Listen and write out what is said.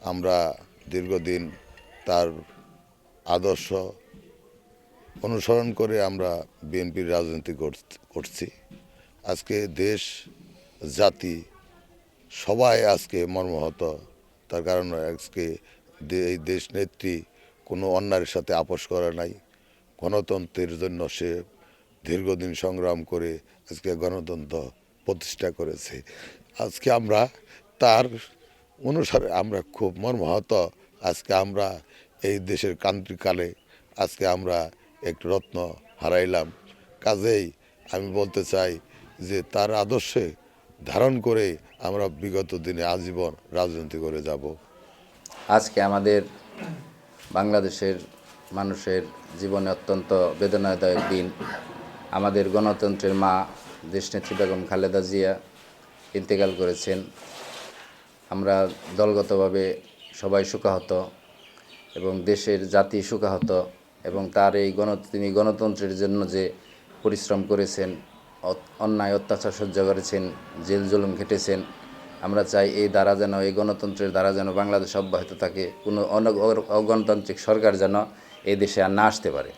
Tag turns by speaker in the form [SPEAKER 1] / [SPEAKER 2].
[SPEAKER 1] আমরা দীর্ঘদিন তার আদর্শ অনুসরণ করে আমরা বিএনপির রাজনীতি করছি। আজকে দেশ জাতি সবাই আজকে মর্মাহত। তার কারণ আজকে এই দেশ নেত্রী কোনো অন্যায়ের সাথে আপোষ করে নাই। গণতন্ত্রের জন্য সে দীর্ঘদিন সংগ্রাম করে আজকে গণতন্ত্র প্রতিষ্ঠা করেছে। আজকে আমরা তার অনুসারে আমরা খুব মর্মাহত। আজকে আমরা এই দেশের ক্রান্তিকালে আজকে আমরা একটু রত্ন হারাইলাম। কাজেই আমি বলতে চাই যে তার আদর্শে ধারণ করে আমরা বিগত দিনে আজীবন রাজনীতি করে যাব।
[SPEAKER 2] আজকে আমাদের বাংলাদেশের মানুষের জীবনে অত্যন্ত বেদনাদায়ক দিন। আমাদের গণতন্ত্রের মা দেশনেত্রী বেগম খালেদা জিয়া ইন্তেকাল করেছেন। আমরা দলগতভাবে সবাই শোকাহত এবং দেশের জাতি শোকাহত এবং তার এই তিনি গণতন্ত্রের জন্য যে পরিশ্রম করেছেন, অন্যায় অত্যাচার সহ্য করেছেন, জেল জুলুম খেটেছেন। আমরা চাই এই ধারা যেন, এই গণতন্ত্রের ধারা যেন বাংলাদেশ অব্যাহত থাকে। কোনো অগণতান্ত্রিক সরকার যেন এই দেশে আর না আসতে পারে।